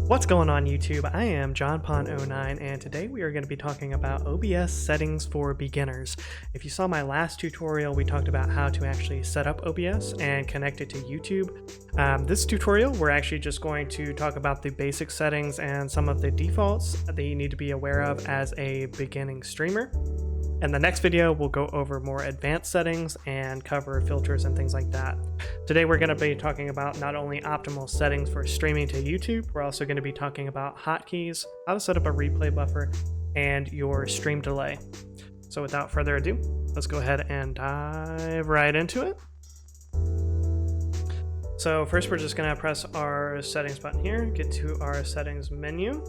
What's going on YouTube? I am JohnPon09 and today we are going to be talking about OBS settings for beginners. If you saw my last tutorial, we talked about how to actually set up OBS and connect it to YouTube. This tutorial, we're actually just going to talk about the basic settings and some of the defaults that you need to be aware of as a beginning streamer. In the next video, we'll go over more advanced settings and cover filters and things like that. Today, we're going to be talking about not only optimal settings for streaming to YouTube, we're also going to be talking about hotkeys, how to set up a replay buffer, and your stream delay. So without further ado, let's go ahead and dive right into it. So first, we're just going to press our settings button here, get to our settings menu.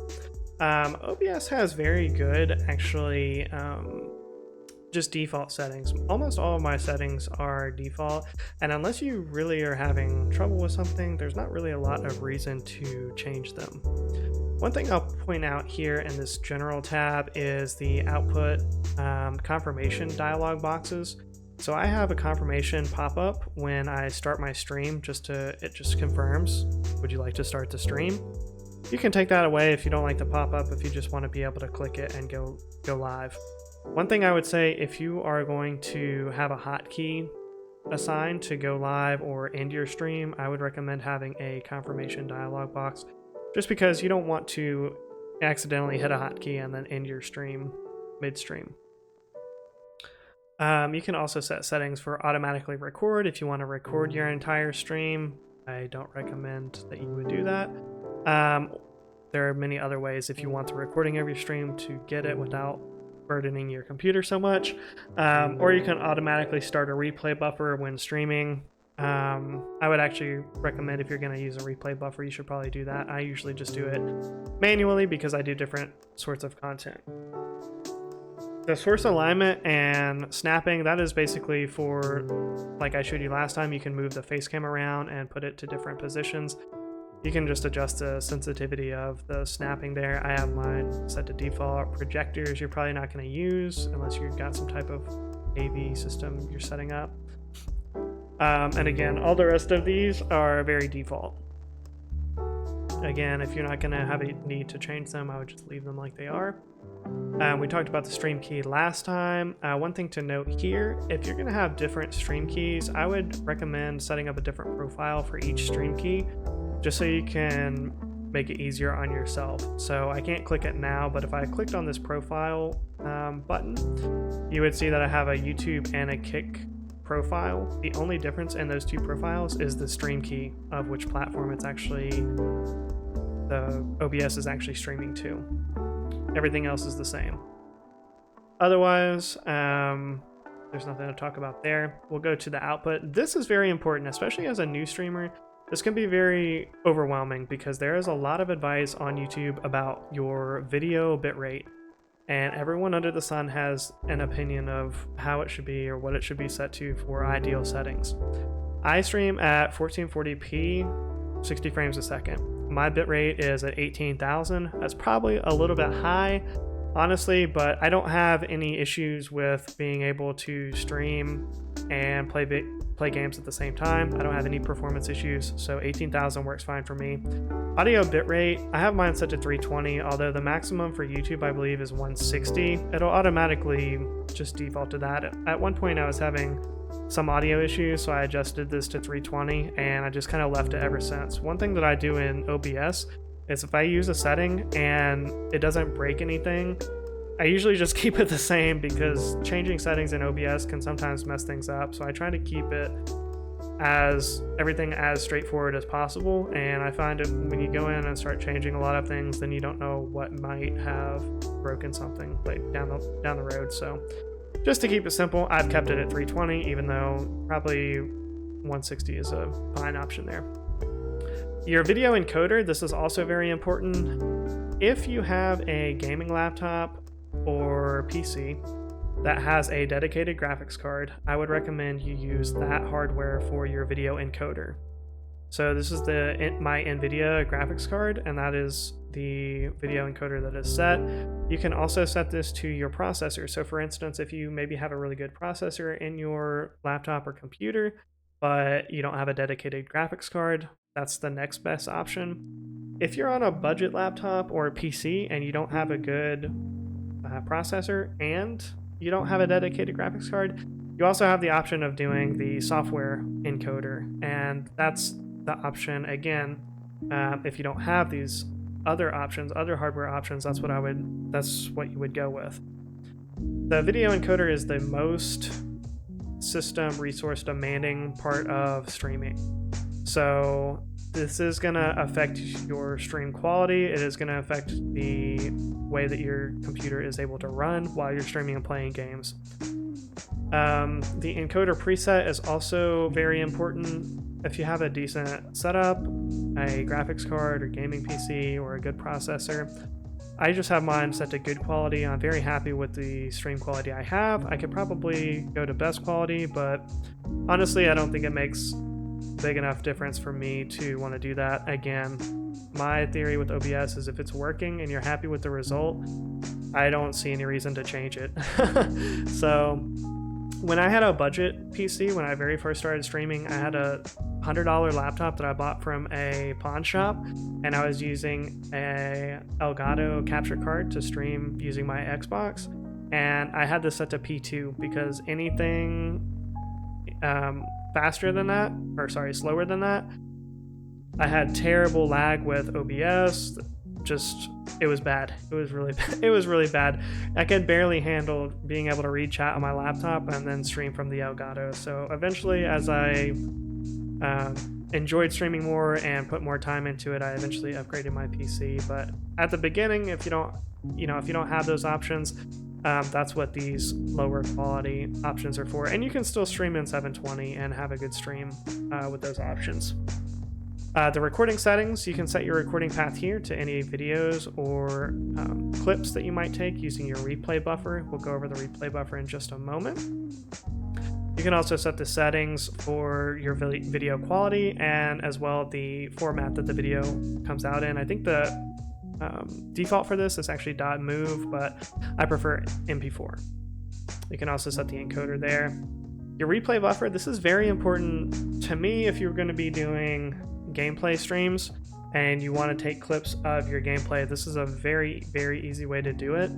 OBS has very good, actually, just default settings. Almost all of my settings are default, and unless you really are having trouble with something, there's not really a lot of reason to change them. One thing I'll point out here in this general tab is the output confirmation dialog boxes. So I have a confirmation pop up when I start my stream, it just confirms, would you like to start the stream? You can take that away if you don't like the pop-up, if you just want to be able to click it and go live. One thing I would say, if you are going to have a hotkey assigned to go live or end your stream, I would recommend having a confirmation dialog box, just because you don't want to accidentally hit a hotkey and then end your stream midstream. You can also set settings for automatically record if you want to record your entire stream. I don't recommend that you would do that. There are many other ways if you want the recording of your stream to get it without burdening your computer so much, or you can automatically start a replay buffer when streaming. I would actually recommend, if you're going to use a replay buffer, you should probably do that. I usually just do it manually because I do different sorts of content. The source alignment and snapping, that is basically for, like I showed you last time, you can move the face cam around and put it to different positions. You can just adjust the sensitivity of the snapping there. I have mine set to default. Projectors you're probably not going to use unless you've got some type of AV system you're setting up. And again, all the rest of these are very default. Again, if you're not going to have a need to change them, I would just leave them like they are. We talked about the stream key last time. One thing to note here, if you're going to have different stream keys, I would recommend setting up a different profile for each stream key, just so you can make it easier on yourself. So I can't click it now, but if I clicked on this profile button, you would see that I have a YouTube and a Kick profile. The only difference in those two profiles is the stream key of which platform it's actually, the OBS is actually streaming to. Everything else is the same. Otherwise, there's nothing to talk about there. We'll go to the output. This is very important, especially as a new streamer. This can be very overwhelming because there is a lot of advice on YouTube about your video bitrate, and everyone under the sun has an opinion of how it should be or what it should be set to for ideal settings. I stream at 1440p, 60 frames a second. My bitrate is at 18,000. That's probably a little bit high, honestly, but I don't have any issues with being able to stream and play games at the same time. I don't have any performance issues, so 18,000 works fine for me. Audio bitrate, I have mine set to 320, although the maximum for YouTube I believe is 160. It'll automatically just default to that. At one point I was having some audio issues, so I adjusted this to 320 and I just kind of left it ever since. One thing that I do in OBS is if I use a setting and it doesn't break anything, I usually just keep it the same, because changing settings in OBS can sometimes mess things up. So I try to keep it everything as straightforward as possible. And I find it when you go in and start changing a lot of things, then you don't know what might have broken something like down the road. So just to keep it simple, I've kept it at 320, even though probably 160 is a fine option there. Your video encoder, this is also very important. If you have a gaming laptop or PC that has a dedicated graphics card, I would recommend you use that hardware for your video encoder. So this is my NVIDIA graphics card, and that is the video encoder that is set. You can also set this to your processor. So for instance, if you maybe have a really good processor in your laptop or computer, but you don't have a dedicated graphics card, that's the next best option. if you're on a budget laptop or a PC and you don't have a good processor and you don't have a dedicated graphics card, you also have the option of doing the software encoder, and that's the option again. If you don't have these other options, other hardware options, that's what you would go with. The video encoder is the most system resource demanding part of streaming. So this is going to affect your stream quality. It is going to affect the way that your computer is able to run while you're streaming and playing games. The encoder preset is also very important. If you have a decent setup, a graphics card or gaming PC or a good processor, I just have mine set to good quality. I'm very happy with the stream quality I have. I could probably go to best quality, but honestly, I don't think it makes big enough difference for me to want to do that. Again, my theory with OBS is if it's working and you're happy with the result, I don't see any reason to change it. So when I had a budget PC, when I very first started streaming, I had a $100 laptop that I bought from a pawn shop, and I was using a Elgato capture card to stream using my Xbox, and I had this set to P2 because anything slower than that, I had terrible lag with OBS. It was bad. It was really bad. I could barely handle being able to read chat on my laptop and then stream from the Elgato. So eventually, as I enjoyed streaming more and put more time into it, I eventually upgraded my PC. But at the beginning, if you don't have those options, that's what these lower quality options are for. And you can still stream in 720 and have a good stream with those options. The recording settings, you can set your recording path here to any videos or clips that you might take using your replay buffer. We'll go over the replay buffer in just a moment. You can also set the settings for your video quality and as well the format that the video comes out in. I think the default for this is actually .mov, but I prefer MP4. You can also set the encoder there. Your replay buffer, this is very important to me if you're going to be doing gameplay streams and you want to take clips of your gameplay. This is a very, very easy way to do it.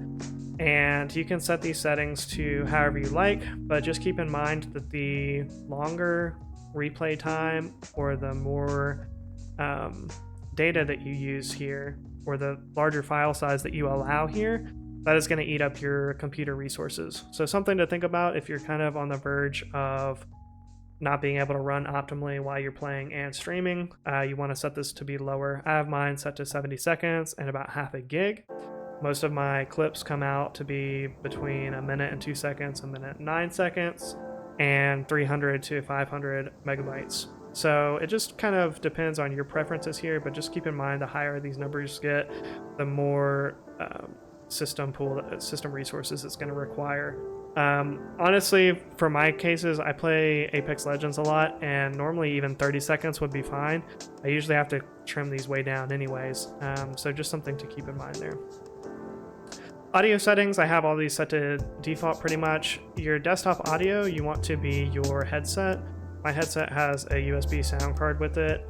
And you can set these settings to however you like, but just keep in mind that the longer replay time or the more data that you use here or the larger file size that you allow here, that is going to eat up your computer resources. So something to think about if you're kind of on the verge of not being able to run optimally while you're playing and streaming, you want to set this to be lower. I have mine set to 70 seconds and about half a gig. Most of my clips come out to be between a minute and 2 seconds, a minute and 9 seconds, and 300 to 500 megabytes. So it just kind of depends on your preferences here, but just keep in mind the higher these numbers get, the more system resources it's going to require. Honestly, for my cases, I play Apex Legends a lot, and normally even 30 seconds would be fine. I usually have to trim these way down anyways, so just something to keep in mind there. Audio settings, I have all these set to default pretty much. Your desktop audio, you want to be your headset. My headset has a USB sound card with it,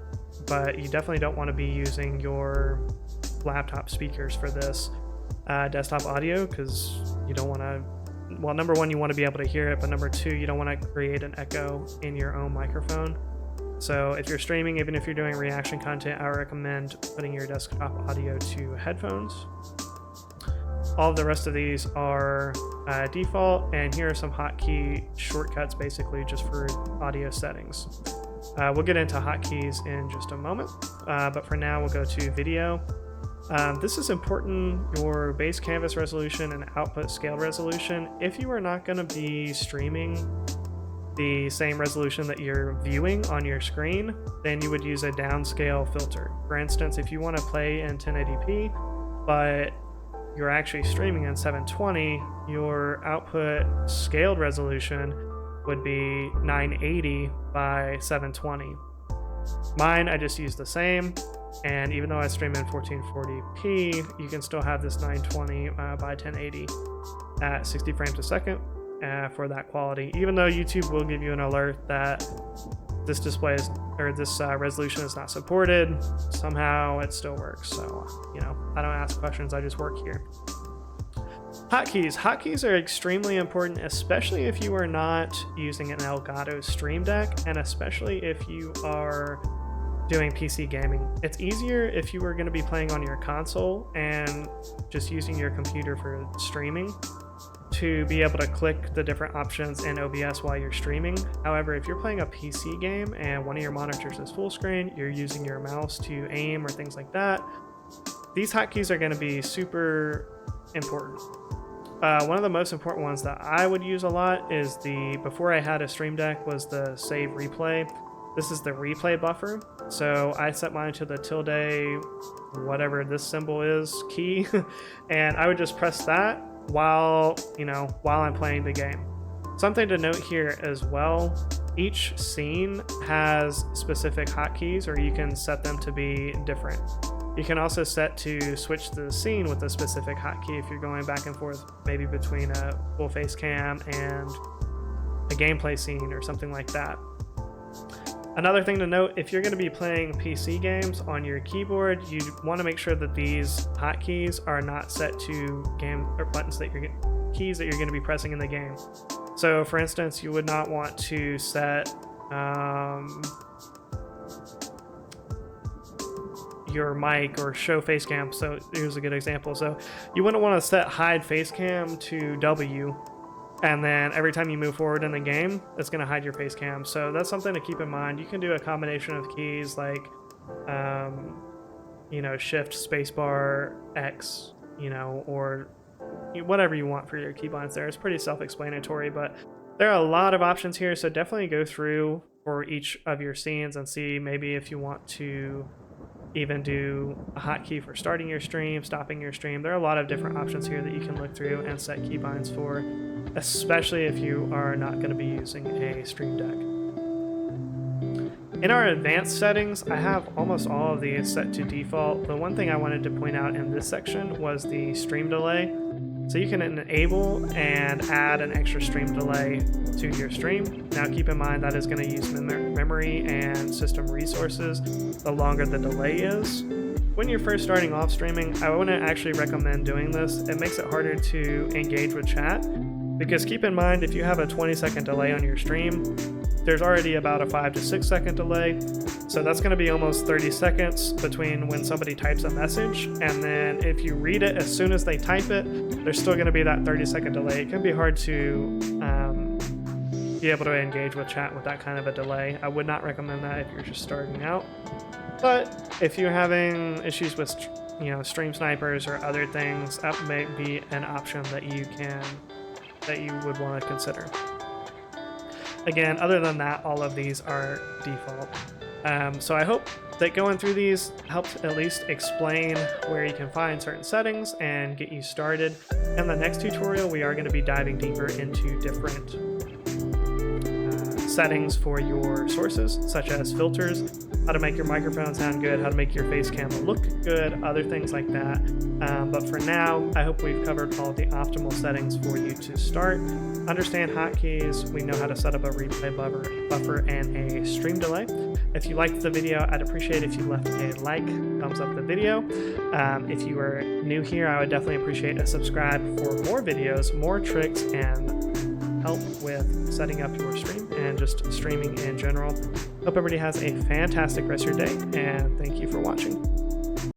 but you definitely don't want to be using your laptop speakers for this desktop audio, because you don't want to, well, number one, you want to be able to hear it, but number two, you don't want to create an echo in your own microphone. So if you're streaming, even if you're doing reaction content, I recommend putting your desktop audio to headphones. All of the rest of these are default, and here are some hotkey shortcuts basically just for audio settings. We'll get into hotkeys in just a moment, but for now we'll go to video. This is important, your base canvas resolution and output scale resolution. If you are not going to be streaming the same resolution that you're viewing on your screen, then you would use a downscale filter. For instance, if you want to play in 1080p, but you're actually streaming in 720, your output scaled resolution would be 980 by 720. Mine, I just use the same, and even though I stream in 1440p, you can still have this 920 by 1080 at 60 frames a second for that quality, even though YouTube will give you an alert that this display is or this resolution is not supported. Somehow it still works. So, you know, I don't ask questions, I just work here. Hotkeys. Hotkeys are extremely important, especially if you are not using an Elgato Stream Deck, and especially if you are doing PC gaming. It's easier if you were going to be playing on your console and just using your computer for streaming to be able to click the different options in OBS while you're streaming. However, if you're playing a PC game and one of your monitors is full screen, you're using your mouse to aim or things like that, these hotkeys are going to be super important. One of the most important ones that I would use a lot is before I had a Stream Deck, was the save replay. This is the replay buffer. So I set mine to the tilde, whatever this symbol is, key, and I would just press that while I'm playing the game. Something to note here as well, each scene has specific hotkeys, or you can set them to be different. You can also set to switch the scene with a specific hotkey if you're going back and forth, maybe between a full face cam and a gameplay scene or something like that. Another thing to note, if you're going to be playing PC games on your keyboard, you want to make sure that these hotkeys are not set to keys that you're going to be pressing in the game. So for instance, you would not want to set your mic or show face cam. So here's a good example. So you wouldn't want to set hide face cam to W, and then every time you move forward in the game, it's going to hide your face cam. So that's something to keep in mind. You can do a combination of keys like shift spacebar X, or whatever you want for your keybinds there. It's pretty self-explanatory, but there are a lot of options here, so definitely go through for each of your scenes and see maybe if you want to even do a hotkey for starting your stream, stopping your stream. There are a lot of different options here that you can look through and set keybinds for, especially if you are not going to be using a Stream Deck. In our advanced settings, I have almost all of these set to default. The one thing I wanted to point out in this section was the stream delay. So you can enable and add an extra stream delay to your stream. Now keep in mind that is going to use memory and system resources the longer the delay is. When you're first starting off streaming, I wouldn't actually recommend doing this. It makes it harder to engage with chat, because keep in mind, if you have a 20-second delay on your stream, there's already about a 5 to 6 second delay. So that's going to be almost 30 seconds between when somebody types a message, and then if you read it as soon as they type it, there's still going to be that 30-second delay. It can be hard to be able to engage with chat with that kind of a delay. I would not recommend that if you're just starting out. But if you're having issues with stream snipers or other things, that may be an option that you would want to consider. Again, other than that, all of these are default. So I hope that going through these helped at least explain where you can find certain settings and get you started. In the next tutorial, we are going to be diving deeper into different settings for your sources, such as filters, how to make your microphone sound good, how to make your face cam look good, other things like that. But for now, I hope we've covered all of the optimal settings for you to start. Understand hotkeys, we know how to set up a replay buffer and a stream delay. If you liked the video, I'd appreciate if you left a like, thumbs up the video. If you are new here, I would definitely appreciate a subscribe for more videos, more tricks, and help with setting up your stream and just streaming in general. Hope everybody has a fantastic rest of your day, and thank you for watching.